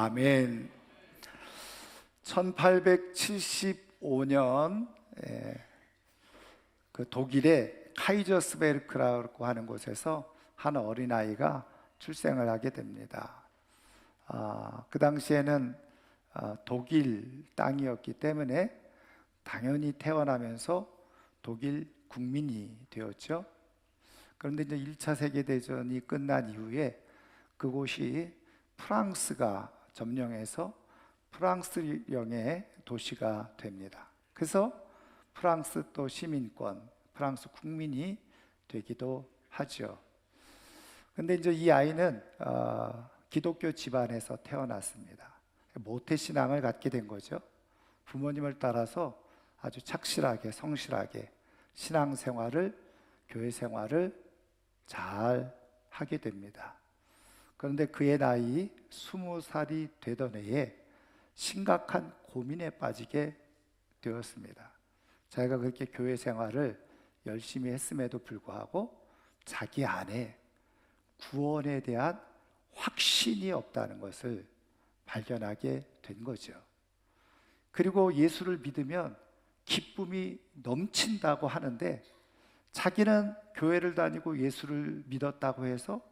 아멘. 1875년 그 독일의 카이저스베르크라고 하는 곳에서 한 어린아이가 출생을 하게 됩니다. 그 당시에는 독일 땅이었기 때문에 당연히 태어나면서 독일 국민이 되었죠. 그런데 이제 1차 세계대전이 끝난 이후에 그곳이 프랑스가 점령해서 프랑스령의 도시가 됩니다. 그래서 프랑스 또 시민권, 프랑스 국민이 되기도 하죠. 근데 이제 이 아이는 기독교 집안에서 태어났습니다. 모태신앙을 갖게 된 거죠. 부모님을 따라서 아주 착실하게 성실하게 신앙생활을, 교회 생활을 잘 하게 됩니다. 그런데 그의 나이 20살이 되던 해에 심각한 고민에 빠지게 되었습니다. 자기가 그렇게 교회 생활을 열심히 했음에도 불구하고 자기 안에 구원에 대한 확신이 없다는 것을 발견하게 된 거죠. 그리고 예수를 믿으면 기쁨이 넘친다고 하는데 자기는 교회를 다니고 예수를 믿었다고 해서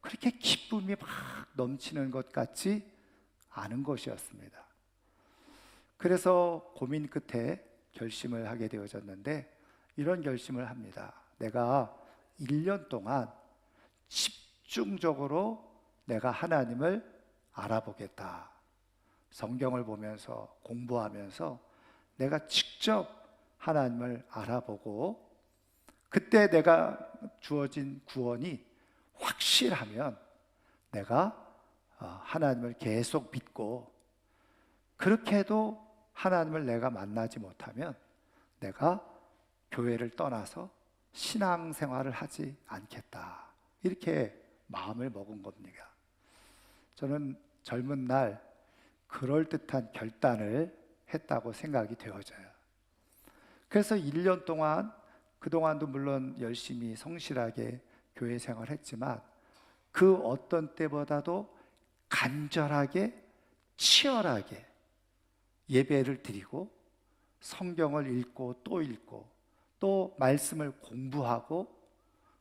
그렇게 기쁨이 막 넘치는 것 같지 않은 것이었습니다. 그래서 고민 끝에 결심을 하게 되어졌는데 이런 결심을 합니다. 내가 1년 동안 집중적으로 내가 하나님을 알아보겠다. 성경을 보면서 공부하면서 내가 직접 하나님을 알아보고 그때 내가 주어진 구원이 확실하면 내가 하나님을 계속 믿고 그렇게 해도 하나님을 내가 만나지 못하면 내가 교회를 떠나서 신앙생활을 하지 않겠다. 이렇게 마음을 먹은 겁니다. 저는 젊은 날 그럴듯한 결단을 했다고 생각이 되어져요. 그래서 1년 동안 그동안도 물론 열심히 성실하게 교회 생활을 했지만 그 어떤 때보다도 간절하게 치열하게 예배를 드리고 성경을 읽고 또 말씀을 공부하고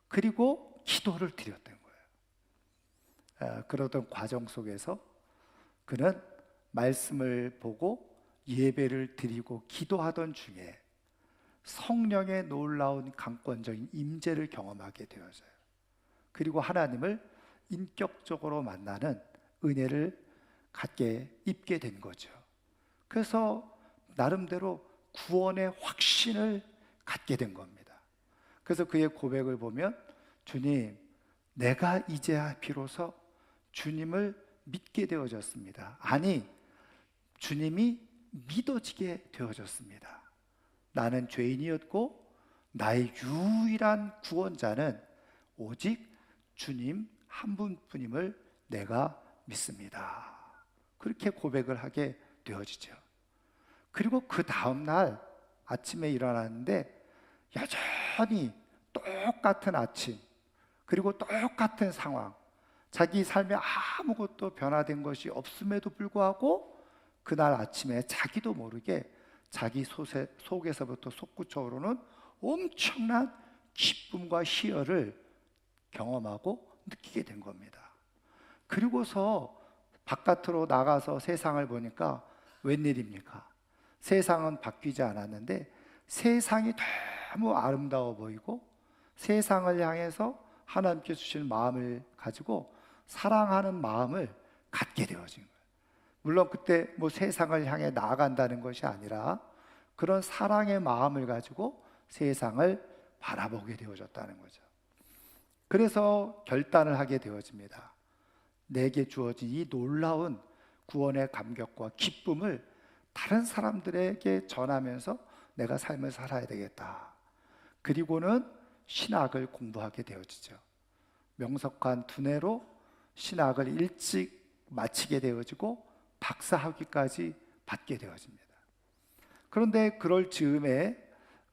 그리고 기도를 드렸던 거예요. 그러던 과정 속에서 그는 말씀을 보고 예배를 드리고 기도하던 중에 성령의 놀라운 강권적인 임재를 경험하게 되어져요. 그리고 하나님을 인격적으로 만나는 은혜를 갖게 입게 된 거죠. 그래서 나름대로 구원의 확신을 갖게 된 겁니다. 그래서 그의 고백을 보면 주님, 내가 이제야 비로소 주님을 믿게 되어졌습니다. 아니, 주님이 믿어지게 되어졌습니다. 나는 죄인이었고 나의 유일한 구원자는 오직 주님 한 분뿐임을 내가 믿습니다. 그렇게 고백을 하게 되어지죠. 그리고 그 다음 날 아침에 일어났는데 여전히 똑같은 아침 그리고 똑같은 상황, 자기 삶에 아무것도 변화된 것이 없음에도 불구하고 그날 아침에 자기도 모르게 자기 속에서부터 솟구쳐 오르는 엄청난 기쁨과 희열을 경험하고 느끼게 된 겁니다. 그리고서 바깥으로 나가서 세상을 보니까 웬일입니까? 세상은 바뀌지 않았는데 세상이 너무 아름다워 보이고 세상을 향해서 하나님께 주신 마음을 가지고 사랑하는 마음을 갖게 되어진 거예요. 물론 그때 뭐 세상을 향해 나아간다는 것이 아니라 그런 사랑의 마음을 가지고 세상을 바라보게 되어졌다는 거죠. 그래서 결단을 하게 되어집니다. 내게 주어진 이 놀라운 구원의 감격과 기쁨을 다른 사람들에게 전하면서 내가 삶을 살아야 되겠다. 그리고는 신학을 공부하게 되어지죠. 명석한 두뇌로 신학을 일찍 마치게 되어지고 박사학위까지 받게 되어집니다. 그런데 그럴 즈음에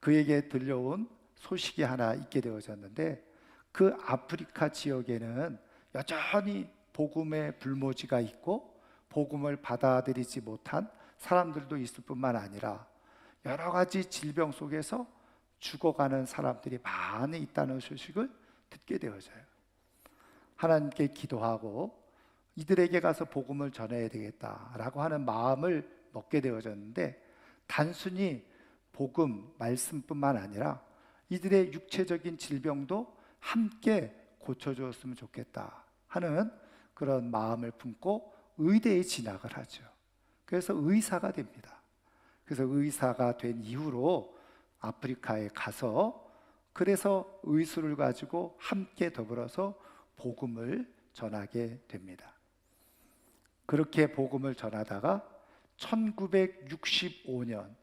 그에게 들려온 소식이 하나 있게 되어졌는데 그 아프리카 지역에는 여전히 복음의 불모지가 있고 복음을 받아들이지 못한 사람들도 있을 뿐만 아니라 여러 가지 질병 속에서 죽어가는 사람들이 많이 있다는 소식을 듣게 되어져요. 하나님께 기도하고 이들에게 가서 복음을 전해야 되겠다라고 하는 마음을 먹게 되어졌는데, 단순히 복음, 말씀뿐만 아니라 이들의 육체적인 질병도 함께 고쳐주었으면 좋겠다 하는 그런 마음을 품고 의대에 진학을 하죠. 그래서 의사가 됩니다. 그래서 의사가 된 이후로 아프리카에 가서 그래서 의술을 가지고 함께 더불어서 복음을 전하게 됩니다. 그렇게 복음을 전하다가 1965년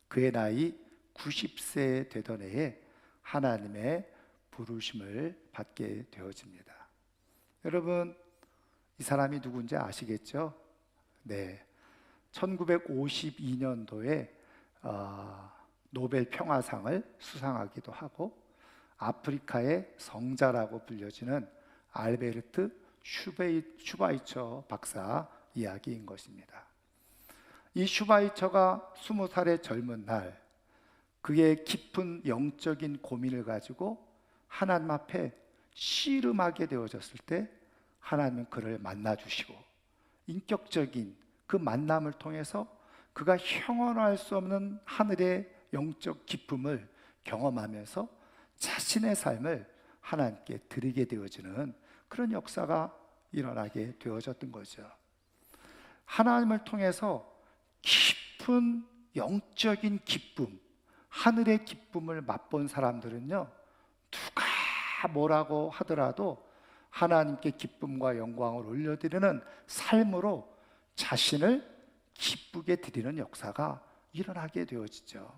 그의 나이 90세 되던 해에 하나님의 부르심을 받게 되어집니다. 여러분, 이 사람이 누군지 아시겠죠? 네, 1952년도에 노벨 평화상을 수상하기도 하고 아프리카의 성자라고 불려지는 알베르트 슈바이처 박사 이야기인 것입니다. 이 슈바이처가 20살의 젊은 날, 그의 깊은 영적인 고민을 가지고 하나님 앞에 씨름하게 되어졌을 때 하나님은 그를 만나주시고 인격적인 그 만남을 통해서 그가 형언할 수 없는 하늘의 영적 기쁨을 경험하면서 자신의 삶을 하나님께 드리게 되어지는 그런 역사가 일어나게 되어졌던 거죠. 하나님을 통해서 깊은 영적인 기쁨, 하늘의 기쁨을 맛본 사람들은요, 누가 뭐라고 하더라도 하나님께 기쁨과 영광을 올려드리는 삶으로 자신을 기쁘게 드리는 역사가 일어나게 되어지죠.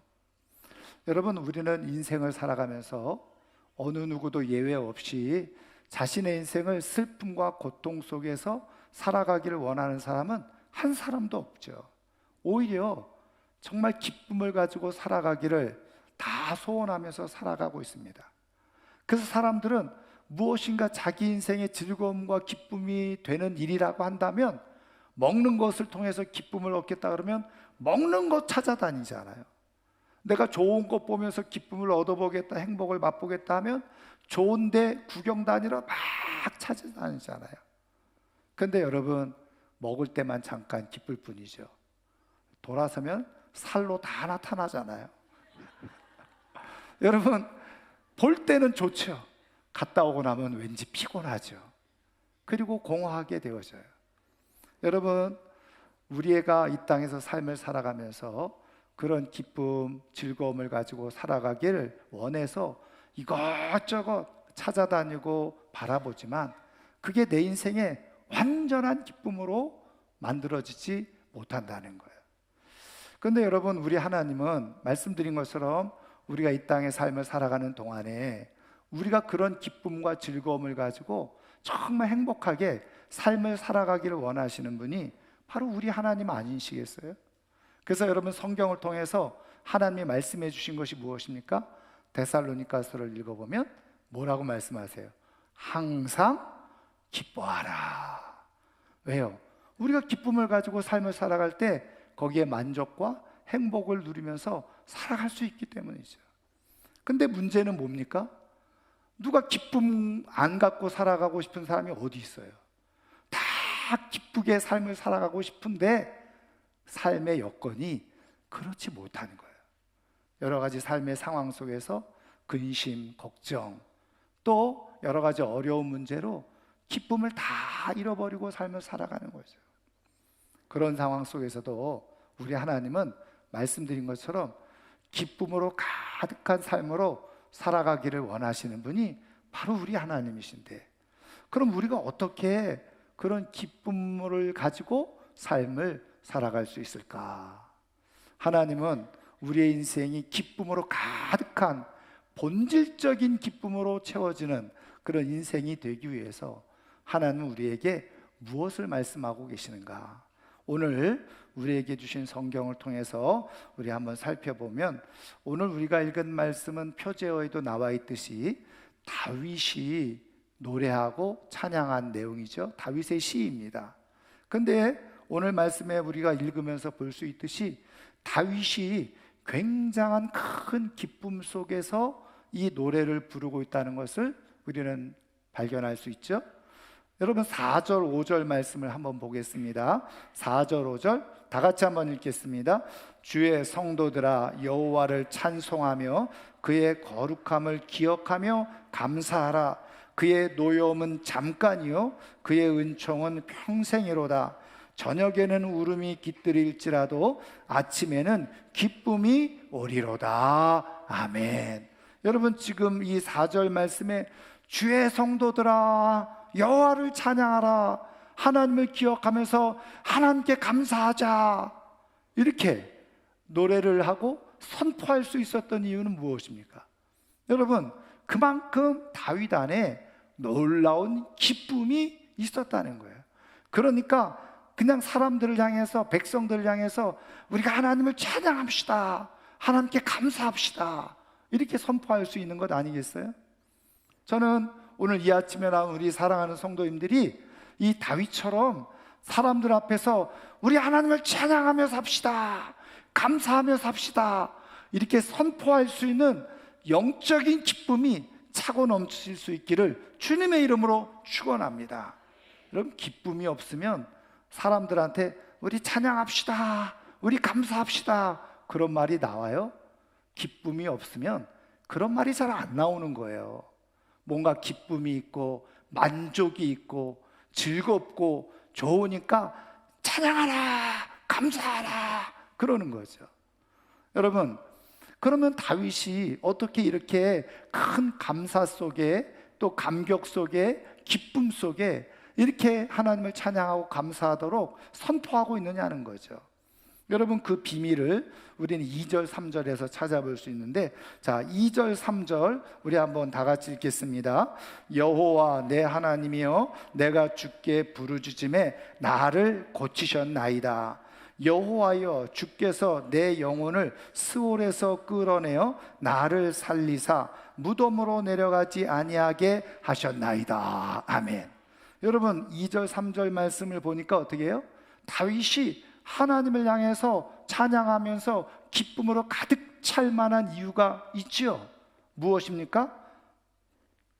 여러분, 우리는 인생을 살아가면서 어느 누구도 예외 없이 자신의 인생을 슬픔과 고통 속에서 살아가기를 원하는 사람은 한 사람도 없죠. 오히려 정말 기쁨을 가지고 살아가기를 다 소원하면서 살아가고 있습니다. 그래서 사람들은 무엇인가 자기 인생의 즐거움과 기쁨이 되는 일이라고 한다면, 먹는 것을 통해서 기쁨을 얻겠다 그러면 먹는 것 찾아다니잖아요. 내가 좋은 것 보면서 기쁨을 얻어보겠다, 행복을 맛보겠다 하면 좋은데 구경 다니러 막 찾아다니잖아요. 그런데 여러분, 먹을 때만 잠깐 기쁠 뿐이죠. 돌아서면 살로 다 나타나잖아요. 여러분, 볼 때는 좋죠. 갔다 오고 나면 왠지 피곤하죠. 그리고 공허하게 되어져요. 여러분, 우리가 이 땅에서 삶을 살아가면서 그런 기쁨, 즐거움을 가지고 살아가기를 원해서 이것저것 찾아다니고 바라보지만 그게 내 인생의 완전한 기쁨으로 만들어지지 못한다는 거예요. 그런데 여러분, 우리 하나님은 말씀드린 것처럼 우리가 이 땅의 삶을 살아가는 동안에 우리가 그런 기쁨과 즐거움을 가지고 정말 행복하게 삶을 살아가기를 원하시는 분이 바로 우리 하나님 아니시겠어요? 그래서 여러분, 성경을 통해서 하나님이 말씀해 주신 것이 무엇입니까? 데살로니가서를 읽어보면 뭐라고 말씀하세요? 항상 기뻐하라. 왜요? 우리가 기쁨을 가지고 삶을 살아갈 때 거기에 만족과 행복을 누리면서 살아갈 수 있기 때문이죠. 근데 문제는 뭡니까? 누가 기쁨 안 갖고 살아가고 싶은 사람이 어디 있어요? 다 기쁘게 삶을 살아가고 싶은데 삶의 여건이 그렇지 못하는 거예요. 여러 가지 삶의 상황 속에서 근심, 걱정, 또 여러 가지 어려운 문제로 기쁨을 다 잃어버리고 삶을 살아가는 거죠. 그런 상황 속에서도 우리 하나님은 말씀드린 것처럼 기쁨으로 가득한 삶으로 살아가기를 원하시는 분이 바로 우리 하나님이신데, 그럼 우리가 어떻게 그런 기쁨을 가지고 삶을 살아갈 수 있을까? 하나님은 우리의 인생이 기쁨으로 가득한 본질적인 기쁨으로 채워지는 그런 인생이 되기 위해서 하나님은 우리에게 무엇을 말씀하고 계시는가? 오늘 우리에게 주신 성경을 통해서 우리 한번 살펴보면, 오늘 우리가 읽은 말씀은 표제어에도 나와 있듯이 다윗이 노래하고 찬양한 내용이죠. 다윗의 시입니다. 근데 오늘 말씀에 우리가 읽으면서 볼 수 있듯이 다윗이 굉장한 큰 기쁨 속에서 이 노래를 부르고 있다는 것을 우리는 발견할 수 있죠. 여러분 4절 5절 말씀을 한번 보겠습니다. 4절 5절 다 같이 한번 읽겠습니다. 주의 성도들아 여호와를 찬송하며 그의 거룩함을 기억하며 감사하라. 그의 노여움은 잠깐이요 그의 은총은 평생이로다. 저녁에는 울음이 깃들일지라도 아침에는 기쁨이 오리로다. 아멘. 여러분 지금 이 4절 말씀에 주의 성도들아 여호와를 찬양하라, 하나님을 기억하면서 하나님께 감사하자, 이렇게 노래를 하고 선포할 수 있었던 이유는 무엇입니까? 여러분 그만큼 다윗 안에 놀라운 기쁨이 있었다는 거예요. 그러니까 그냥 사람들을 향해서, 백성들을 향해서 우리가 하나님을 찬양합시다, 하나님께 감사합시다, 이렇게 선포할 수 있는 것 아니겠어요? 저는 오늘 이 아침에 나온 우리 사랑하는 성도님들이 이 다윗처럼 사람들 앞에서 우리 하나님을 찬양하며 삽시다, 감사하며 삽시다, 이렇게 선포할 수 있는 영적인 기쁨이 차고 넘칠 수 있기를 주님의 이름으로 축원합니다. 여러분 기쁨이 없으면 사람들한테 우리 찬양합시다, 우리 감사합시다, 그런 말이 나와요? 기쁨이 없으면 그런 말이 잘 안 나오는 거예요. 뭔가 기쁨이 있고 만족이 있고 즐겁고 좋으니까 찬양하라, 감사하라, 그러는 거죠. 여러분 그러면 다윗이 어떻게 이렇게 큰 감사 속에, 또 감격 속에, 기쁨 속에 이렇게 하나님을 찬양하고 감사하도록 선포하고 있느냐는 거죠. 여러분 그 비밀을 우리는 2절 3절에서 찾아볼 수 있는데, 자 2절 3절 우리 한번 다 같이 읽겠습니다. 여호와 내 하나님이여 내가 주께 부르짖음에 나를 고치셨나이다. 여호와여 주께서 내 영혼을 스올에서 끌어내어 나를 살리사 무덤으로 내려가지 아니하게 하셨나이다. 아멘. 여러분 2절 3절 말씀을 보니까 어떻게 해요? 다윗이 하나님을 향해서 찬양하면서 기쁨으로 가득 찰 만한 이유가 있지요. 무엇입니까?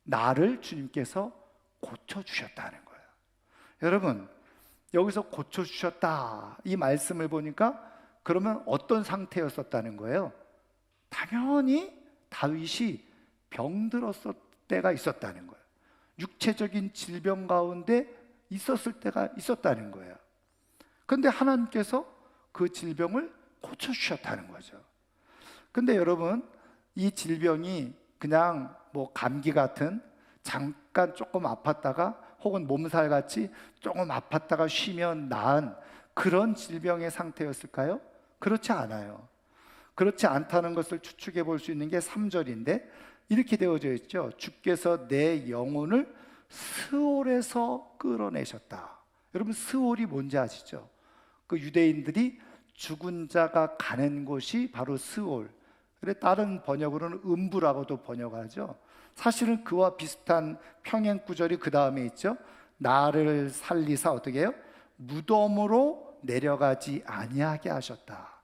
나를 주님께서 고쳐주셨다는 거예요. 여러분 여기서 고쳐주셨다 이 말씀을 보니까 그러면 어떤 상태였었다는 거예요? 당연히 다윗이 병들었을 때가 있었다는 거예요. 육체적인 질병 가운데 있었을 때가 있었다는 거예요. 그런데 하나님께서 그 질병을 고쳐주셨다는 거죠. 근데 여러분 이 질병이 그냥 뭐 감기 같은 잠깐 조금 아팠다가 혹은 몸살같이 조금 아팠다가 쉬면 나은 그런 질병의 상태였을까요? 그렇지 않아요. 그렇지 않다는 것을 추측해 볼 수 있는 게 3절인데 이렇게 되어져 있죠. 주께서 내 영혼을 스올에서 끌어내셨다. 여러분 스올이 뭔지 아시죠? 그 유대인들이 죽은 자가 가는 곳이 바로 스올, 그래 다른 번역으로는 음부라고도 번역하죠. 사실은 그와 비슷한 평행 구절이 그 다음에 있죠. 나를 살리사 어떻게 해요? 무덤으로 내려가지 아니하게 하셨다.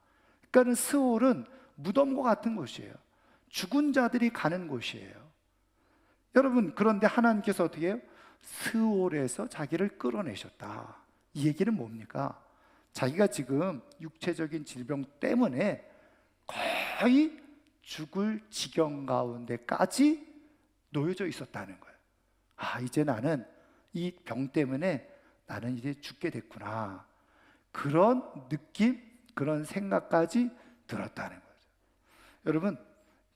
그러니까 스올은 무덤과 같은 곳이에요. 죽은 자들이 가는 곳이에요. 여러분 그런데 하나님께서 어떻게 해요? 스올에서 자기를 끌어내셨다. 이 얘기는 뭡니까? 자기가 지금 육체적인 질병 때문에 거의 죽을 지경 가운데까지 놓여져 있었다는 거예요. 아, 이제 나는 이 병 때문에 나는 이제 죽게 됐구나. 그런 느낌, 그런 생각까지 들었다는 거죠. 여러분,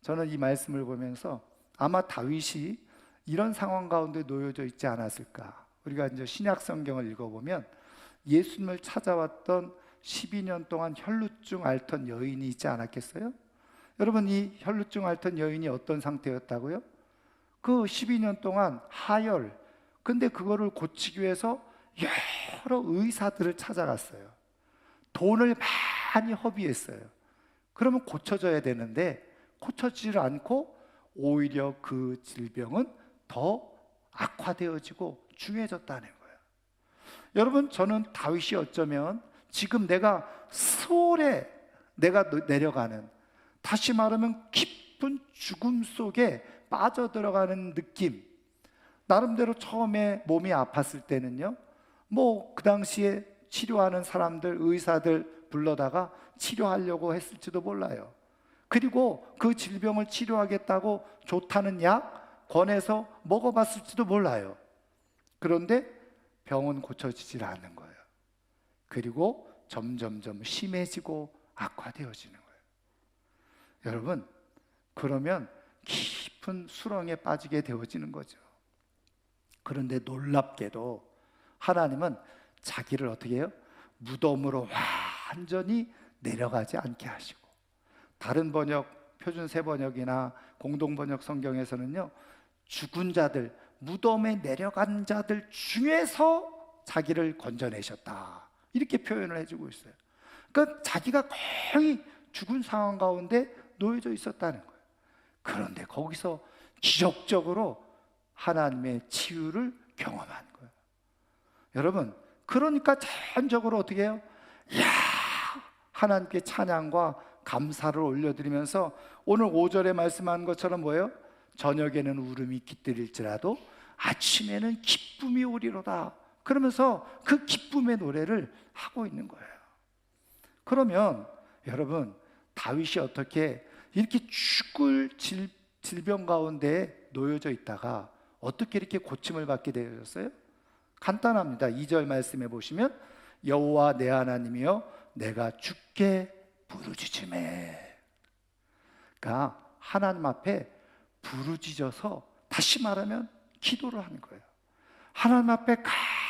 저는 이 말씀을 보면서 아마 다윗이 이런 상황 가운데 놓여져 있지 않았을까. 우리가 이제 신약 성경을 읽어보면 예수님을 찾아왔던 12년 동안 혈루증 앓던 여인이 있지 않았겠어요? 여러분 이 혈루증 앓던 여인이 어떤 상태였다고요? 그 12년 동안 하혈, 근데 그거를 고치기 위해서 여러 의사들을 찾아갔어요. 돈을 많이 허비했어요. 그러면 고쳐져야 되는데 고쳐지질 않고 오히려 그 질병은 더 악화되어지고 중해졌다는 거예요. 여러분, 저는 다윗이 어쩌면 지금 내가 수월에 내가 내려가는, 다시 말하면 깊은 죽음 속에 빠져들어가는 느낌. 나름대로 처음에 몸이 아팠을 때는요, 뭐 그 당시에 치료하는 사람들, 의사들 불러다가 치료하려고 했을지도 몰라요. 그리고 그 질병을 치료하겠다고 좋다는 약 권해서 먹어봤을지도 몰라요. 그런데 병은 고쳐지질 않는 거예요. 그리고 점점점 심해지고 악화되어지는 거예요. 여러분, 그러면 깊은 수렁에 빠지게 되어지는 거죠. 그런데 놀랍게도 하나님은 자기를 어떻게 해요? 무덤으로 완전히 내려가지 않게 하시고, 다른 번역, 표준 세번역이나 공동번역 성경에서는요, 죽은 자들, 무덤에 내려간 자들 중에서 자기를 건져내셨다, 이렇게 표현을 해주고 있어요. 그러니까 자기가 거의 죽은 상황 가운데 놓여져 있었다는 거예요. 그런데 거기서 기적적으로 하나님의 치유를 경험한 거예요. 여러분, 그러니까 자연적으로 어떻게 해요? 이야, 하나님께 찬양과 감사를 올려드리면서 오늘 5절에 말씀한 것처럼 뭐예요? 저녁에는 울음이 깃들일지라도 아침에는 기쁨이 오리로다, 그러면서 그 기쁨의 노래를 하고 있는 거예요. 그러면 여러분, 다윗이 어떻게 이렇게 죽을 질병 가운데 놓여져 있다가 어떻게 이렇게 고침을 받게 되었어요? 간단합니다. 2절 말씀해 보시면, 여호와 내 하나님이여 내가 주께 부르짖음에. 그러니까 하나님 앞에 부르짖어서, 다시 말하면 기도를 하는 거예요. 하나님 앞에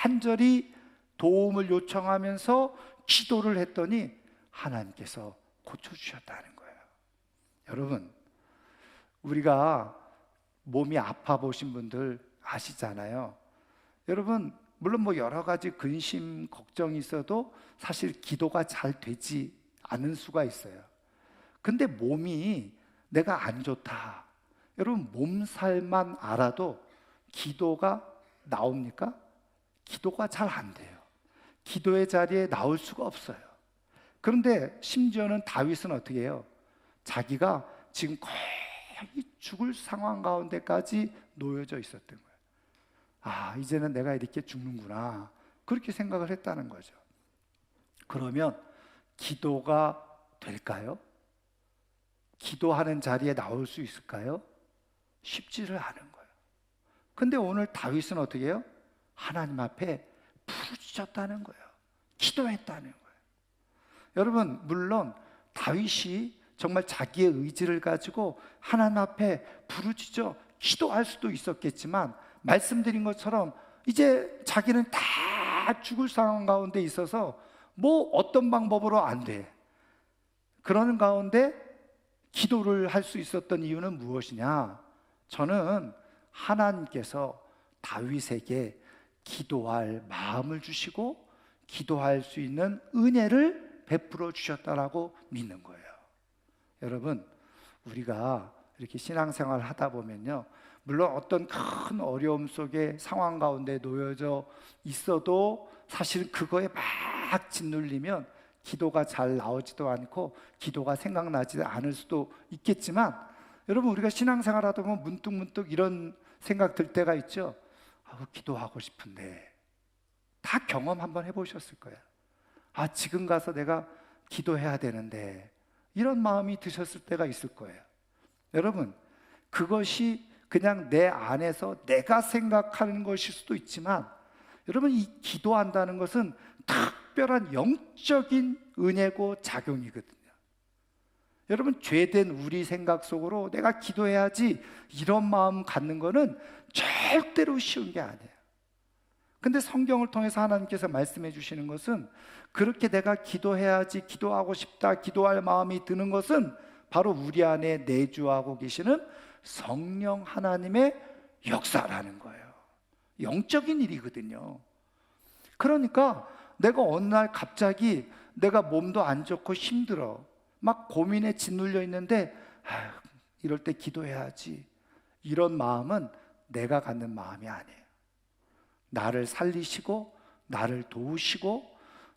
간절히 도움을 요청하면서 기도를 했더니 하나님께서 고쳐주셨다는 거예요. 여러분, 우리가 몸이 아파 보신 분들 아시잖아요. 여러분, 물론 뭐 여러 가지 근심, 걱정이 있어도 사실 기도가 잘 되지 않을 수가 있어요. 근데 몸이 내가 안 좋다, 여러분, 몸살만 알아도 기도가 나옵니까? 기도가 잘 안 돼요. 기도의 자리에 나올 수가 없어요. 그런데 심지어는 다윗은 어떻게 해요? 자기가 지금 거의 죽을 상황 가운데까지 놓여져 있었던 거예요. 아, 이제는 내가 이렇게 죽는구나, 그렇게 생각을 했다는 거죠. 그러면 기도가 될까요? 기도하는 자리에 나올 수 있을까요? 쉽지를 않은 거예요. 근데 오늘 다윗은 어떻게 해요? 하나님 앞에 부르짖었다는 거예요. 기도했다는 거예요. 여러분, 물론 다윗이 정말 자기의 의지를 가지고 하나님 앞에 부르짖어 기도할 수도 있었겠지만, 말씀드린 것처럼 이제 자기는 다 죽을 상황 가운데 있어서 뭐 어떤 방법으로 안 돼. 그러는 가운데 기도를 할 수 있었던 이유는 무엇이냐? 저는 하나님께서 다윗에게 기도할 마음을 주시고 기도할 수 있는 은혜를 베풀어 주셨다라고 믿는 거예요. 여러분, 우리가 이렇게 신앙생활을 하다 보면요, 물론 어떤 큰 어려움 속에 상황 가운데 놓여져 있어도 사실 그거에 막 짓눌리면 기도가 잘 나오지도 않고 기도가 생각나지 않을 수도 있겠지만, 여러분, 우리가 신앙생활 하다 보면 문득문득 이런 생각 들 때가 있죠. 기도하고 싶은데. 다 경험 한번 해보셨을 거예요. 지금 가서 내가 기도해야 되는데, 이런 마음이 드셨을 때가 있을 거예요. 여러분, 그것이 그냥 내 안에서 내가 생각하는 것일 수도 있지만, 여러분, 이 기도한다는 것은 특별한 영적인 은혜고 작용이거든요. 여러분, 죄된 우리 생각 속으로 내가 기도해야지 이런 마음 갖는 거는 절대로 쉬운 게 아니에요. 근데 성경을 통해서 하나님께서 말씀해 주시는 것은, 그렇게 내가 기도해야지, 기도하고 싶다, 기도할 마음이 드는 것은 바로 우리 안에 내주하고 계시는 성령 하나님의 역사라는 거예요. 영적인 일이거든요. 그러니까 내가 어느 날 갑자기 내가 몸도 안 좋고 힘들어, 막 고민에 짓눌려 있는데 이럴 때 기도해야지, 이런 마음은 내가 갖는 마음이 아니에요. 나를 살리시고 나를 도우시고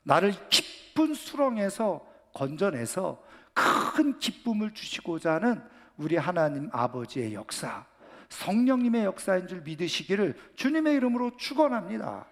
나를 깊은 수렁에서 건져내서 큰 기쁨을 주시고자 하는 우리 하나님 아버지의 역사, 성령님의 역사인 줄 믿으시기를 주님의 이름으로 축원합니다.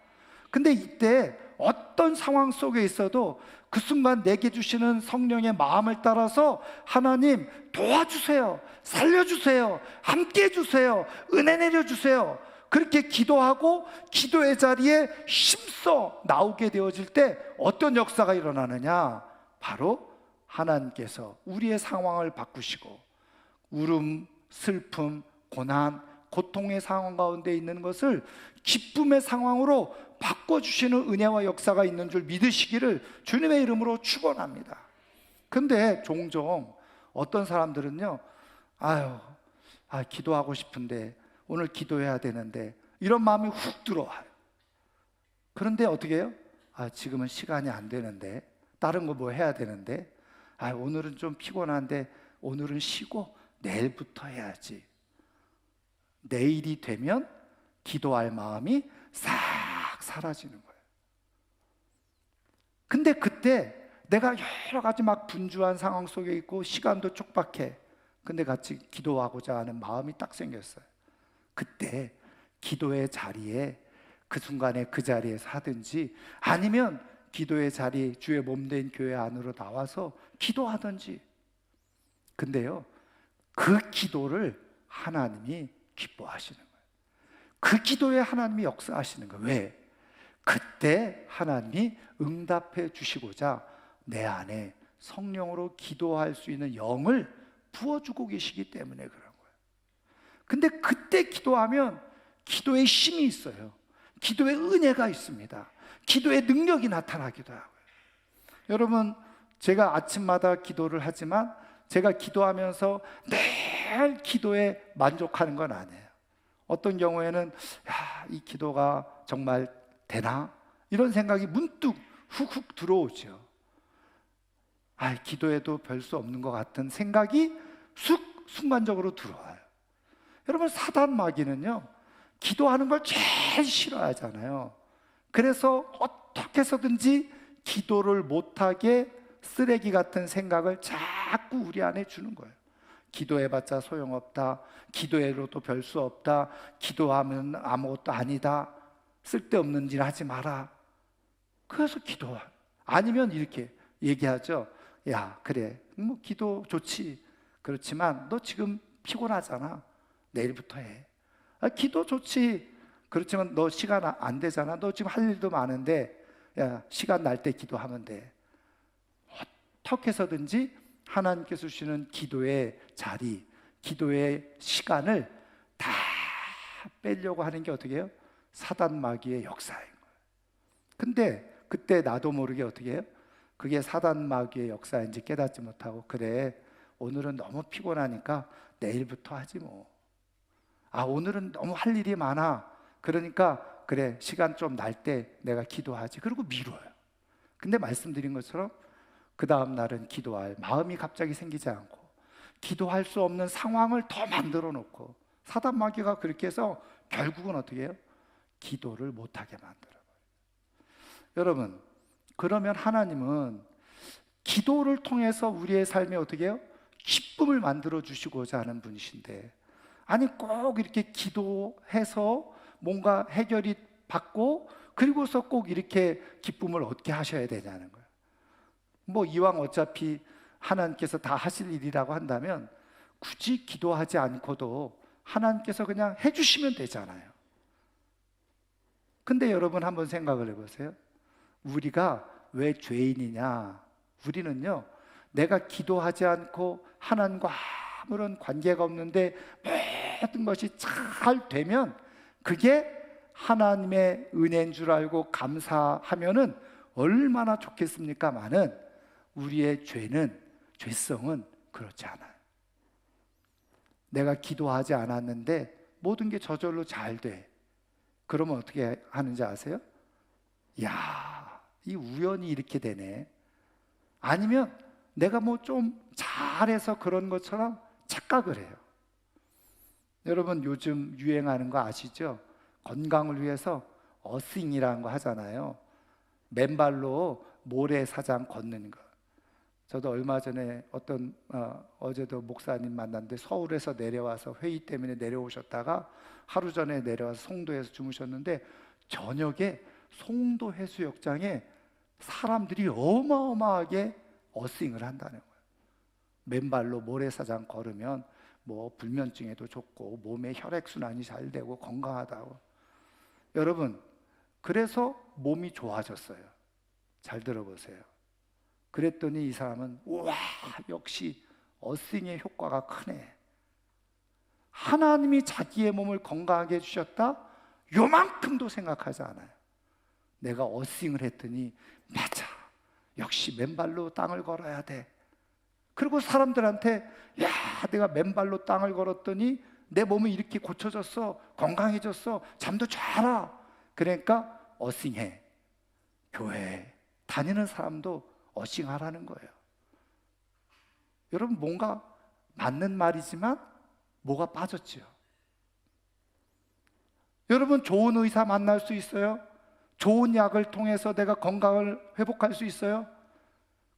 근데 이때 어떤 상황 속에 있어도 그 순간 내게 주시는 성령의 마음을 따라서 하나님 도와주세요, 살려주세요, 함께 해주세요, 은혜 내려주세요, 그렇게 기도하고 기도의 자리에 힘써 나오게 되어질 때 어떤 역사가 일어나느냐? 바로 하나님께서 우리의 상황을 바꾸시고 울음, 슬픔, 고난, 고통의 상황 가운데 있는 것을 기쁨의 상황으로 바꿔주시는 은혜와 역사가 있는 줄 믿으시기를 주님의 이름으로 축원합니다. 근데 종종 어떤 사람들은요, 기도하고 싶은데 오늘 기도해야 되는데 이런 마음이 훅 들어와요. 그런데 어떻게 해요? 지금은 시간이 안 되는데, 다른 거 뭐 해야 되는데, 오늘은 좀 피곤한데 오늘은 쉬고 내일부터 해야지. 내일이 되면 기도할 마음이 싹 사라지는 거예요. 근데 그때 내가 여러 가지 막 분주한 상황 속에 있고 시간도 촉박해. 근데 같이 기도하고자 하는 마음이 딱 생겼어요. 그때 기도의 자리에 그 순간에 그 자리에서 하든지, 아니면 기도의 자리, 주의 몸된 교회 안으로 나와서 기도하든지. 근데요, 그 기도를 하나님이 기뻐하시는 거예요. 그 기도에 하나님이 역사하시는 거예요. 왜? 그때 하나님이 응답해 주시고자 내 안에 성령으로 기도할 수 있는 영을 부어주고 계시기 때문에 그런 거예요. 근데 그때 기도하면 기도의 힘이 있어요. 기도의 은혜가 있습니다. 기도의 능력이 나타나기도 하고요. 여러분, 제가 아침마다 기도를 하지만 제가 기도하면서 매일 기도에 만족하는 건 아니에요. 어떤 경우에는 이 기도가 정말 되나? 이런 생각이 문득 훅훅 들어오죠. 기도해도 별 수 없는 것 같은 생각이 순간적으로 들어와요. 여러분, 사단 마귀는요, 기도하는 걸 제일 싫어하잖아요. 그래서 어떻게 해서든지 기도를 못하게 쓰레기 같은 생각을 자꾸 우리 안에 주는 거예요. 기도해봤자 소용없다, 기도해도 별 수 없다, 기도하면 아무것도 아니다, 쓸데없는 일 하지 마라. 그래서 기도하. 아니면 이렇게 얘기하죠. 그래, 뭐 기도 좋지. 그렇지만 너 지금 피곤하잖아. 내일부터 해. 기도 좋지. 그렇지만 너 시간 안 되잖아. 너 지금 할 일도 많은데, 시간 날 때 기도하면 돼. 어떻게 해서든지 하나님께서 주시는 기도의 자리, 기도의 시간을 다 빼려고 하는 게 어떻게 해요? 사단 마귀의 역사인 거예요. 근데 그때 나도 모르게 어떻게 해요? 그게 사단 마귀의 역사인지 깨닫지 못하고, 그래, 오늘은 너무 피곤하니까 내일부터 하지 뭐. 오늘은 너무 할 일이 많아. 그러니까 그래, 시간 좀 날 때 내가 기도하지. 그리고 미뤄요. 근데 말씀드린 것처럼 그 다음 날은 기도할 마음이 갑자기 생기지 않고, 기도할 수 없는 상황을 더 만들어 놓고, 사단 마귀가 그렇게 해서 결국은 어떻게 해요? 기도를 못하게 만들어요. 여러분, 그러면 하나님은 기도를 통해서 우리의 삶에 어떻게 해요? 기쁨을 만들어 주시고자 하는 분이신데, 꼭 이렇게 기도해서 뭔가 해결이 받고 그리고서 꼭 이렇게 기쁨을 얻게 하셔야 되냐는 거예요. 뭐 이왕 어차피 하나님께서 다 하실 일이라고 한다면 굳이 기도하지 않고도 하나님께서 그냥 해주시면 되잖아요. 근데 여러분 한번 생각을 해보세요. 우리가 왜 죄인이냐? 우리는요, 내가 기도하지 않고 하나님과 아무런 관계가 없는데 모든 것이 잘 되면 그게 하나님의 은혜인 줄 알고 감사하면은 얼마나 좋겠습니까마는 우리의 죄성은 그렇지 않아요. 내가 기도하지 않았는데 모든 게 저절로 잘 돼. 그러면 어떻게 하는지 아세요? 이 우연히 이렇게 되네. 아니면 내가 뭐 좀 잘해서 그런 것처럼 착각을 해요. 여러분, 요즘 유행하는 거 아시죠? 건강을 위해서 어싱이라는 거 하잖아요. 맨발로 모래사장 걷는 거. 저도 얼마 전에 어제도 목사님 만났는데 서울에서 내려와서 회의 때문에 내려오셨다가 하루 전에 내려와서 송도에서 주무셨는데 저녁에 송도 해수욕장에 사람들이 어마어마하게 어스윙을 한다는 거예요. 맨발로 모래사장 걸으면 뭐 불면증에도 좋고 몸의 혈액순환이 잘 되고 건강하다고. 여러분, 그래서 몸이 좋아졌어요. 잘 들어보세요. 그랬더니 이 사람은 우와, 역시 어스윙의 효과가 크네. 하나님이 자기의 몸을 건강하게 해주셨다? 요만큼도 생각하지 않아요. 내가 어스윙을 했더니 맞아, 역시 맨발로 땅을 걸어야 돼. 그리고 사람들한테 야, 내가 맨발로 땅을 걸었더니 내 몸이 이렇게 고쳐졌어, 건강해졌어, 잠도 잘 와. 그러니까 어스윙해. 교회 다니는 사람도 어싱하라는 거예요. 여러분, 뭔가 맞는 말이지만 뭐가 빠졌죠? 여러분, 좋은 의사 만날 수 있어요? 좋은 약을 통해서 내가 건강을 회복할 수 있어요?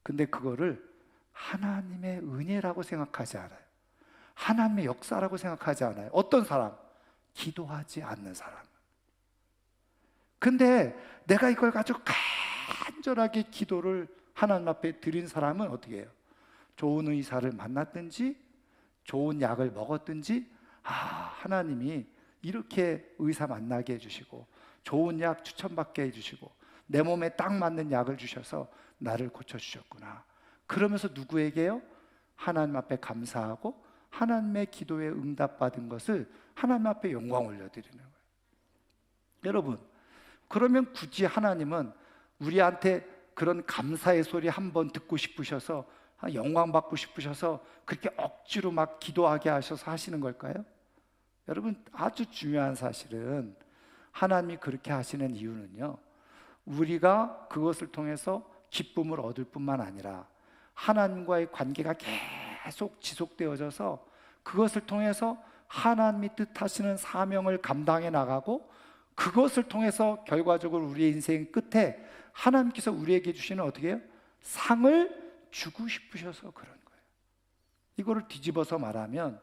근데 그거를 하나님의 은혜라고 생각하지 않아요. 하나님의 역사라고 생각하지 않아요. 어떤 사람? 기도하지 않는 사람. 근데 내가 이걸 가지고 간절하게 기도를 하나님 앞에 드린 사람은 어떻게 해요? 좋은 의사를 만났든지 좋은 약을 먹었든지 하나님이 이렇게 의사 만나게 해주시고 좋은 약 추천받게 해주시고 내 몸에 딱 맞는 약을 주셔서 나를 고쳐주셨구나. 그러면서 누구에게요? 하나님 앞에 감사하고 하나님의 기도에 응답받은 것을 하나님 앞에 영광 올려드리는 거예요. 여러분, 그러면 굳이 하나님은 우리한테 그런 감사의 소리 한번 듣고 싶으셔서 영광 받고 싶으셔서 그렇게 억지로 막 기도하게 하셔서 하시는 걸까요? 여러분, 아주 중요한 사실은 하나님이 그렇게 하시는 이유는요, 우리가 그것을 통해서 기쁨을 얻을 뿐만 아니라 하나님과의 관계가 계속 지속되어져서 그것을 통해서 하나님이 뜻하시는 사명을 감당해 나가고 그것을 통해서 결과적으로 우리의 인생 끝에 하나님께서 우리에게 주시는 어떻게 해요? 상을 주고 싶으셔서 그런 거예요. 이거를 뒤집어서 말하면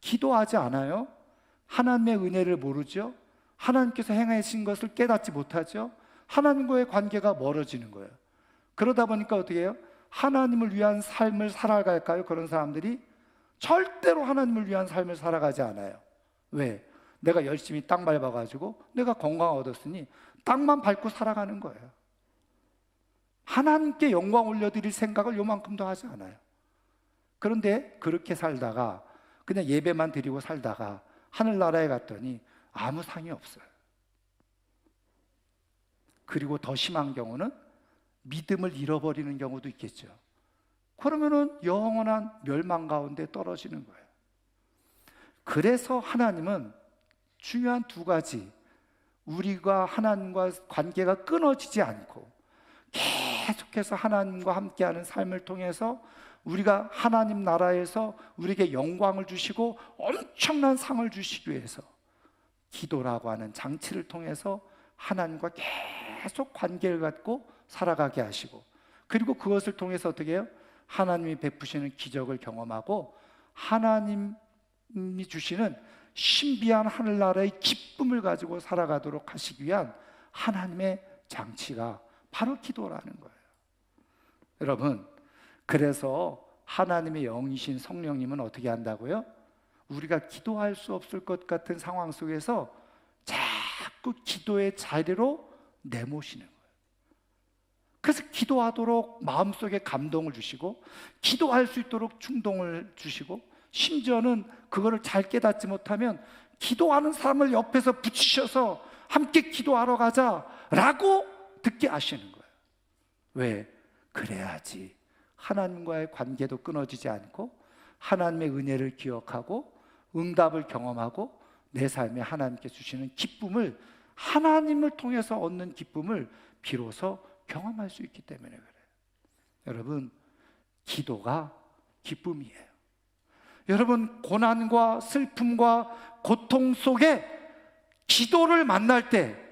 기도하지 않아요? 하나님의 은혜를 모르죠? 하나님께서 행하신 것을 깨닫지 못하죠? 하나님과의 관계가 멀어지는 거예요. 그러다 보니까 어떻게 해요? 하나님을 위한 삶을 살아갈까요? 그런 사람들이 절대로 하나님을 위한 삶을 살아가지 않아요. 왜? 내가 열심히 땅 밟아가지고 내가 건강 얻었으니 땅만 밟고 살아가는 거예요. 하나님께 영광 올려드릴 생각을 요만큼도 하지 않아요. 그런데 그렇게 살다가 그냥 예배만 드리고 살다가 하늘나라에 갔더니 아무 상이 없어요. 그리고 더 심한 경우는 믿음을 잃어버리는 경우도 있겠죠. 그러면은 영원한 멸망 가운데 떨어지는 거예요. 그래서 하나님은 중요한 두 가지, 우리가 하나님과 관계가 끊어지지 않고 계속해서 하나님과 함께하는 삶을 통해서 우리가 하나님 나라에서 우리에게 영광을 주시고 엄청난 상을 주시기 위해서 기도라고 하는 장치를 통해서 하나님과 계속 관계를 갖고 살아가게 하시고, 그리고 그것을 통해서 어떻게 해요? 하나님이 베푸시는 기적을 경험하고 하나님이 주시는 신비한 하늘나라의 기쁨을 가지고 살아가도록 하시기 위한 하나님의 장치가 바로 기도라는 거예요. 여러분, 그래서 하나님의 영이신 성령님은 어떻게 한다고요? 우리가 기도할 수 없을 것 같은 상황 속에서 자꾸 기도의 자리로 내모시는 거예요. 그래서 기도하도록 마음속에 감동을 주시고 기도할 수 있도록 충동을 주시고, 심지어는 그거를 잘 깨닫지 못하면 기도하는 사람을 옆에서 붙이셔서 함께 기도하러 가자라고 듣게 하시는 거예요. 왜? 그래야지 하나님과의 관계도 끊어지지 않고 하나님의 은혜를 기억하고 응답을 경험하고 내 삶에 하나님께 주시는 기쁨을, 하나님을 통해서 얻는 기쁨을 비로소 경험할 수 있기 때문에 그래요. 여러분, 기도가 기쁨이에요. 여러분, 고난과 슬픔과 고통 속에 기도를 만날 때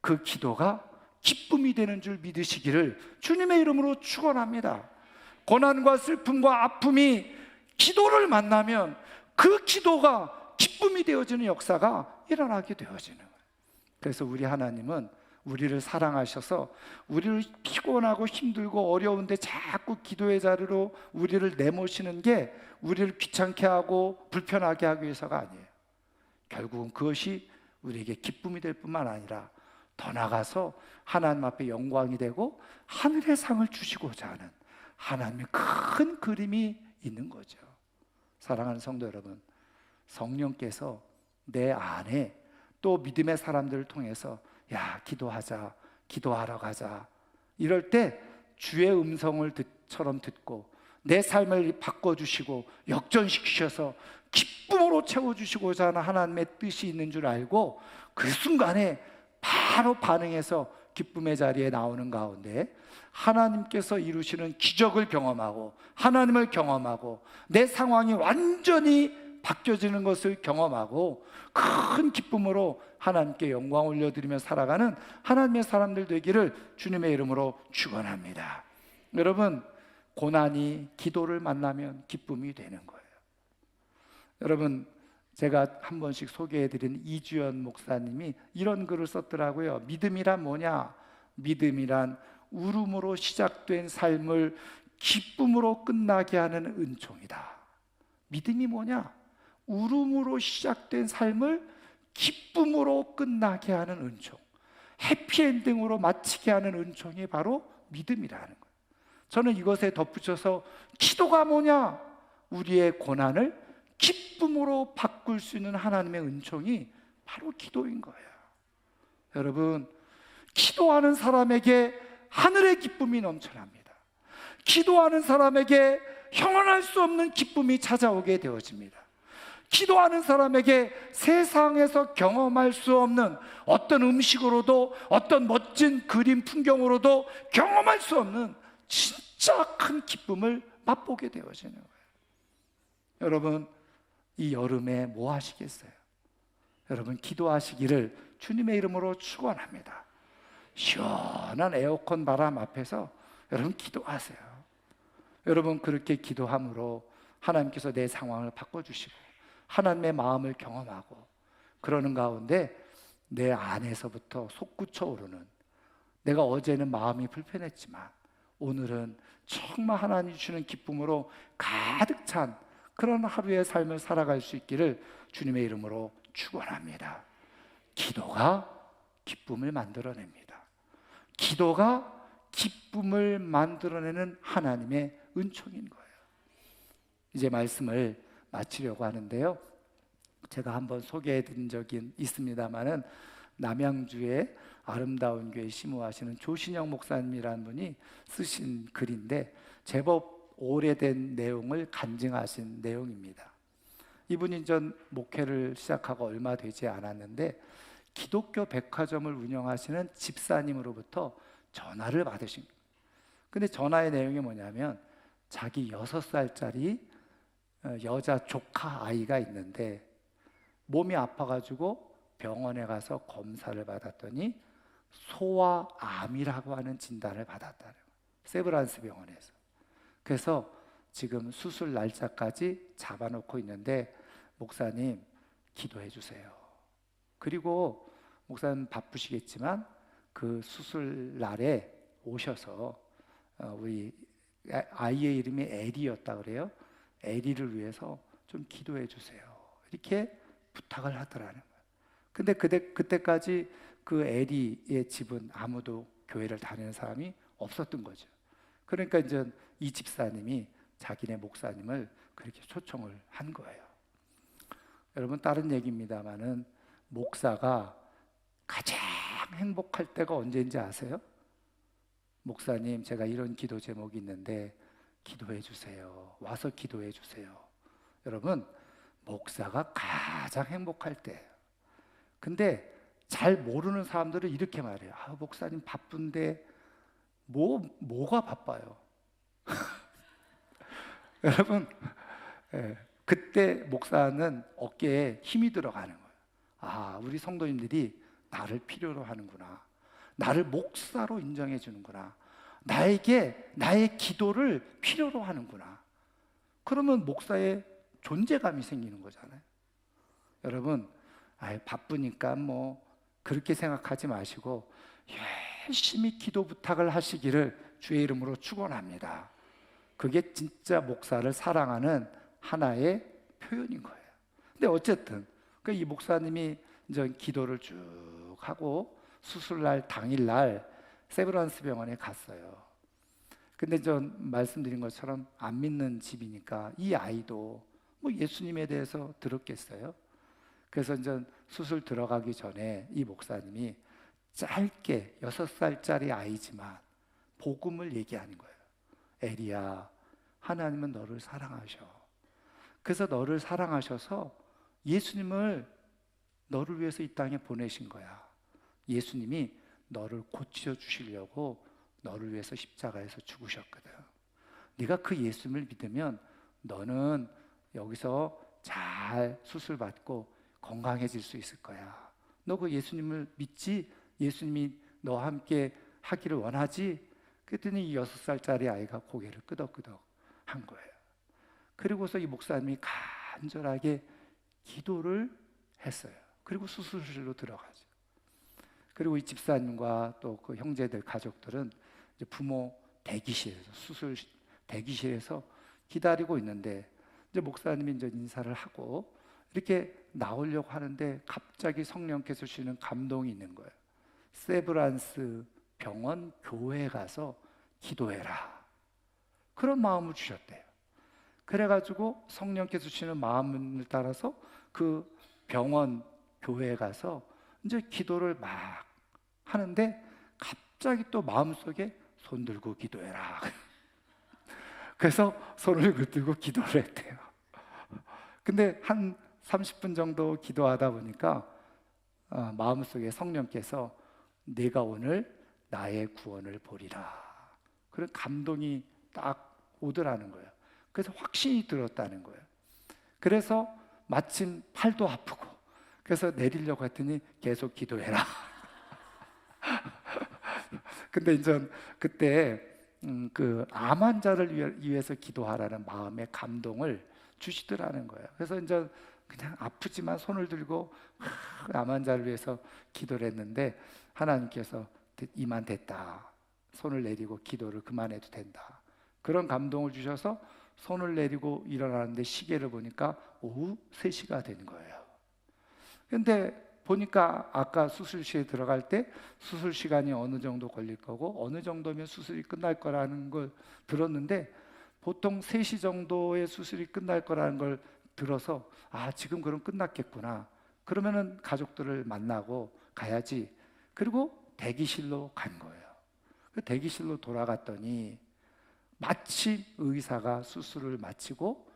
그 기도가 기쁨이 되는 줄 믿으시기를 주님의 이름으로 축원합니다. 고난과 슬픔과 아픔이 기도를 만나면 그 기도가 기쁨이 되어지는 역사가 일어나게 되어지는 거예요. 그래서 우리 하나님은 우리를 사랑하셔서 우리를 피곤하고 힘들고 어려운데 자꾸 기도의 자리로 우리를 내모시는 게 우리를 귀찮게 하고 불편하게 하기 위해서가 아니에요. 결국은 그것이 우리에게 기쁨이 될 뿐만 아니라 더 나아가서 하나님 앞에 영광이 되고 하늘의 상을 주시고자 하는 하나님의 큰 그림이 있는 거죠. 사랑하는 성도 여러분, 성령께서 내 안에 또 믿음의 사람들을 통해서 야, 기도하자, 기도하러 가자, 이럴 때 주의 음성을 처럼 듣고 내 삶을 바꿔주시고 역전시키셔서 기쁨으로 채워주시고자 하는 하나님의 뜻이 있는 줄 알고 그 순간에 바로 반응해서 기쁨의 자리에 나오는 가운데 하나님께서 이루시는 기적을 경험하고 하나님을 경험하고 내 상황이 완전히 바뀌어지는 것을 경험하고 큰 기쁨으로 하나님께 영광 올려드리며 살아가는 하나님의 사람들 되기를 주님의 이름으로 축원합니다. 여러분, 고난이 기도를 만나면 기쁨이 되는 거예요. 여러분, 제가 한 번씩 소개해드린 이주연 목사님이 이런 글을 썼더라고요. 믿음이란 뭐냐? 믿음이란 울음으로 시작된 삶을 기쁨으로 끝나게 하는 은총이다. 믿음이 뭐냐? 울음으로 시작된 삶을 기쁨으로 끝나게 하는 은총, 해피엔딩으로 마치게 하는 은총이 바로 믿음이라는 거예요. 저는 이것에 덧붙여서 기도가 뭐냐? 우리의 고난을 기쁨으로 바꿀 수 있는 하나님의 은총이 바로 기도인 거예요. 여러분, 기도하는 사람에게 하늘의 기쁨이 넘쳐납니다. 기도하는 사람에게 형언할 수 없는 기쁨이 찾아오게 되어집니다. 기도하는 사람에게 세상에서 경험할 수 없는 어떤 음식으로도 어떤 멋진 그림 풍경으로도 경험할 수 없는 진짜 큰 기쁨을 맛보게 되어지는 거예요. 여러분, 이 여름에 뭐 하시겠어요? 여러분, 기도하시기를 주님의 이름으로 축원합니다. 시원한 에어컨 바람 앞에서 여러분 기도하세요. 여러분, 그렇게 기도함으로 하나님께서 내 상황을 바꿔주시고 하나님의 마음을 경험하고 그러는 가운데 내 안에서부터 솟구쳐 오르는, 내가 어제는 마음이 불편했지만 오늘은 정말 하나님 주시는 기쁨으로 가득 찬 그런 하루의 삶을 살아갈 수 있기를 주님의 이름으로 축원합니다. 기도가 기쁨을 만들어냅니다. 기도가 기쁨을 만들어내는 하나님의 은총인 거예요. 이제 말씀을 마치려고 하는데요, 제가 한번 소개해드린 적이 있습니다마는 남양주의 아름다운 교회 심우하시는 조신영 목사님이라는 분이 쓰신 글인데 제법 오래된 내용을 간증하신 내용입니다. 이분이 전 목회를 시작하고 얼마 되지 않았는데 기독교 백화점을 운영하시는 집사님으로부터 전화를 받으신 거예요. 근데 전화의 내용이 뭐냐면 자기 6살짜리 여자 조카 아이가 있는데 몸이 아파가지고 병원에 가서 검사를 받았더니 소아암이라고 하는 진단을 받았다는 거예요. 세브란스 병원에서. 그래서 지금 수술 날짜까지 잡아놓고 있는데 목사님 기도해 주세요. 그리고 목사님 바쁘시겠지만 그 수술 날에 오셔서 우리 아이의 이름이 에리였다 그래요. 에리를 위해서 좀 기도해 주세요. 이렇게 부탁을 하더라는 거예요. 근데 그때까지 그 에리의 집은 아무도 교회를 다니는 사람이 없었던 거죠. 그러니까 이제 이 집사님이 자기네 목사님을 그렇게 초청을 한 거예요. 여러분, 다른 얘기입니다만은 목사가 가장 행복할 때가 언제인지 아세요? 목사님, 제가 이런 기도 제목이 있는데 기도해 주세요. 와서 기도해 주세요. 여러분, 목사가 가장 행복할 때예요. 근데 잘 모르는 사람들은 이렇게 말해요. 목사님 바쁜데 뭐가 바빠요? 여러분, 그때 목사는 어깨에 힘이 들어가는 거예요. 우리 성도님들이 나를 필요로 하는구나. 나를 목사로 인정해 주는구나. 나에게 나의 기도를 필요로 하는구나. 그러면 목사의 존재감이 생기는 거잖아요. 여러분, 바쁘니까 뭐 그렇게 생각하지 마시고 열심히 기도 부탁을 하시기를 주의 이름으로 축원합니다. 그게 진짜 목사를 사랑하는 하나의 표현인 거예요. 근데 어쨌든 이 목사님이 이제 기도를 쭉 하고 수술날 당일날 세브란스 병원에 갔어요. 근데 전 말씀드린 것처럼 안 믿는 집이니까 이 아이도 뭐 예수님에 대해서 들었겠어요. 그래서 이제 수술 들어가기 전에 이 목사님이 짧게 6살짜리 아이지만 복음을 얘기하는 거예요. 에리야, 하나님은 너를 사랑하셔. 그래서 너를 사랑하셔서 예수님을 너를 위해서 이 땅에 보내신 거야. 예수님이 너를 고쳐 주시려고 너를 위해서 십자가에서 죽으셨거든. 네가 그 예수님을 믿으면 너는 여기서 잘 수술 받고 건강해질 수 있을 거야. 너 그 예수님을 믿지? 예수님이 너와 함께 하기를 원하지? 그랬더니 이 6살짜리 아이가 고개를 끄덕끄덕 한 거예요. 그리고서 이 목사님이 간절하게 기도를 했어요. 그리고 수술실로 들어가죠. 그리고 이 집사님과 또 그 형제들 가족들은 이제 부모 대기실에서 수술 대기실에서 기다리고 있는데 이제 목사님이 이제 인사를 하고 이렇게 나오려고 하는데 갑자기 성령께서 주시는 감동이 있는 거예요. 세브란스 병원 교회에 가서 기도해라. 그런 마음을 주셨대요. 그래가지고 성령께서 주시는 마음을 따라서 그 병원 교회에 가서 이제 기도를 막 하는데 갑자기 또 마음속에 손 들고 기도해라. 그래서 손을 들고 기도를 했대요. 근데 한 30분 정도 기도하다 보니까 마음속에 성령께서 내가 오늘 나의 구원을 보리라. 그런 감동이 딱 오더라는 거예요. 그래서 확신이 들었다는 거예요. 그래서 마침 팔도 아프고 그래서 내리려고 했더니 계속 기도해라. 근데 이제 그때 그 암 환자를 위해서 기도하라는 마음의 감동을 주시더라는 거예요. 그래서 이제 그냥 아프지만 손을 들고 암 환자를 위해서 기도를 했는데 하나님께서 이만 됐다. 손을 내리고 기도를 그만해도 된다. 그런 감동을 주셔서 손을 내리고 일어나는데 시계를 보니까 오후 3시가 된 거예요. 근데 보니까 아까 수술실에 들어갈 때 수술 시간이 어느 정도 걸릴 거고 어느 정도면 수술이 끝날 거라는 걸 들었는데 보통 3시 정도의 수술이 끝날 거라는 걸 들어서 지금 그럼 끝났겠구나. 그러면은 가족들을 만나고 가야지. 그리고 대기실로 간 거예요. 그 대기실로 돌아갔더니 마침 의사가 수술을 마치고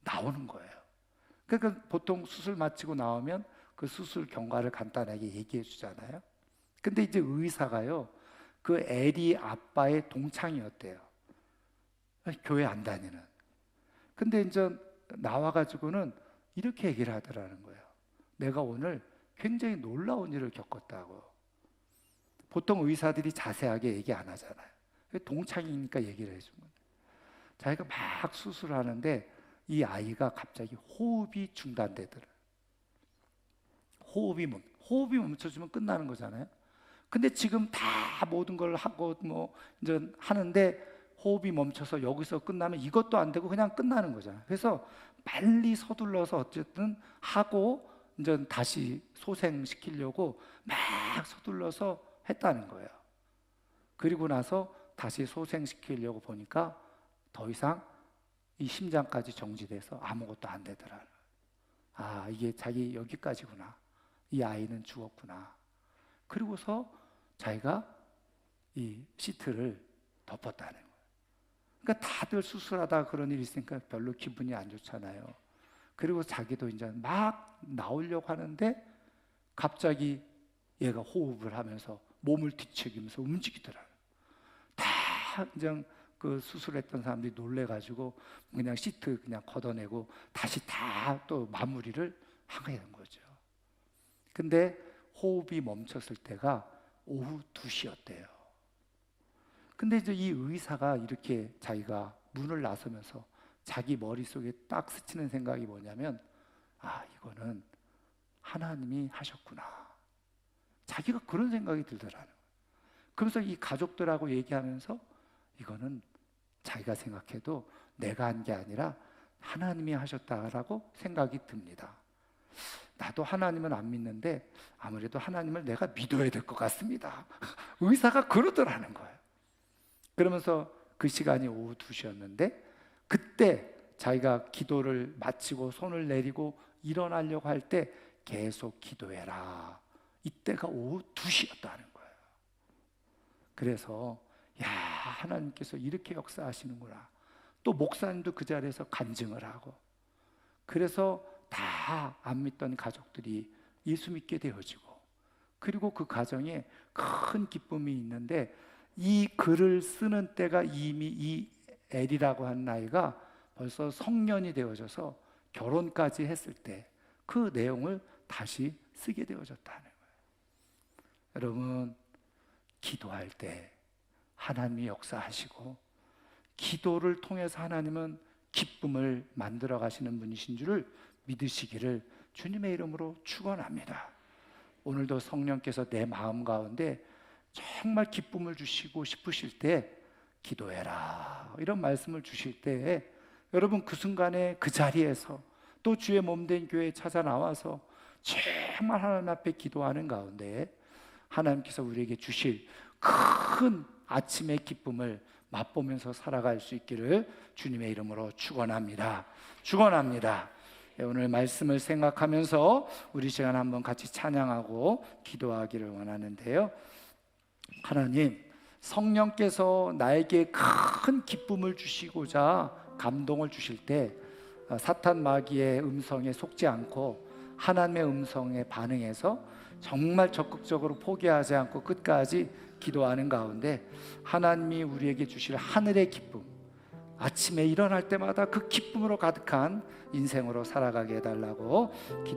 나오는 거예요. 그러니까 보통 수술 마치고 나오면 그 수술 경과를 간단하게 얘기해 주잖아요. 근데 이제 의사가요, 그 에리 아빠의 동창이었대요. 교회 안 다니는. 근데 이제 나와가지고는 이렇게 얘기를 하더라는 거예요. 내가 오늘 굉장히 놀라운 일을 겪었다고. 보통 의사들이 자세하게 얘기 안 하잖아요. 동창이니까 얘기를 해준 거예요. 자기가 막 수술하는데 이 아이가 갑자기 호흡이 중단되더라. 호흡이 멈춰주면 끝나는 거잖아요. 근데 지금 다 모든 걸 하고 뭐 이제 하는데 호흡이 멈춰서 여기서 끝나면 이것도 안 되고 그냥 끝나는 거잖아요. 그래서 빨리 서둘러서 어쨌든 하고 이제 다시 소생시키려고 막 서둘러서 했다는 거예요. 그리고 나서 다시 소생시키려고 보니까 더 이상 이 심장까지 정지돼서 아무것도 안 되더라. 이게 자기 여기까지구나. 이 아이는 죽었구나. 그리고서 자기가 이 시트를 덮었다는 거예요. 그러니까 다들 수술하다 그런 일이 있으니까 별로 기분이 안 좋잖아요. 그리고 자기도 이제 막 나오려고 하는데 갑자기 얘가 호흡을 하면서 몸을 뒤척이면서 움직이더라고요. 다 이제 그 수술했던 사람들이 놀래가지고 그냥 시트 그냥 걷어내고 다시 다 또 마무리를 하게 된 거죠. 근데 호흡이 멈췄을 때가 오후 2시였대요. 근데 이제 이 의사가 이렇게 자기가 문을 나서면서 자기 머릿속에 딱 스치는 생각이 뭐냐면, 아, 이거는 하나님이 하셨구나. 자기가 그런 생각이 들더라는 거예요. 그러면서 이 가족들하고 얘기하면서 이거는 자기가 생각해도 내가 한 게 아니라 하나님이 하셨다라고 생각이 듭니다. 나도 하나님은 안 믿는데 아무래도 하나님을 내가 믿어야 될 것 같습니다. 의사가 그러더라는 거예요. 그러면서 그 시간이 오후 2시였는데 그때 자기가 기도를 마치고 손을 내리고 일어나려고 할 때 계속 기도해라. 이때가 오후 2시였다는 거예요. 그래서 야, 하나님께서 이렇게 역사하시는구나. 또 목사님도 그 자리에서 간증을 하고, 그래서 다 안 믿던 가족들이 예수 믿게 되어지고, 그리고 그 가정에 큰 기쁨이 있는데, 이 글을 쓰는 때가 이미 이 엘이라고 한 나이가 벌써 성년이 되어져서 결혼까지 했을 때 그 내용을 다시 쓰게 되어졌다는 거예요. 여러분, 기도할 때 하나님이 역사하시고, 기도를 통해서 하나님은 기쁨을 만들어 가시는 분이신 줄을 믿으시기를 주님의 이름으로 축원합니다. 오늘도 성령께서 내 마음 가운데 정말 기쁨을 주시고 싶으실 때 기도해라, 이런 말씀을 주실 때 여러분 그 순간에 그 자리에서 또 주의 몸된 교회에 찾아 나와서 정말 하나님 앞에 기도하는 가운데 하나님께서 우리에게 주실 큰 아침의 기쁨을 맛보면서 살아갈 수 있기를 주님의 이름으로 축원합니다. 축원합니다. 오늘 말씀을 생각하면서 우리 시간 한번 같이 찬양하고 기도하기를 원하는데요. 하나님, 성령께서 나에게 큰 기쁨을 주시고자 감동을 주실 때 사탄 마귀의 음성에 속지 않고 하나님의 음성에 반응해서 정말 적극적으로 포기하지 않고 끝까지 기도하는 가운데 하나님이 우리에게 주실 하늘의 기쁨, 아침에 일어날 때마다 그 기쁨으로 가득한 인생으로 살아가게 해달라고 기도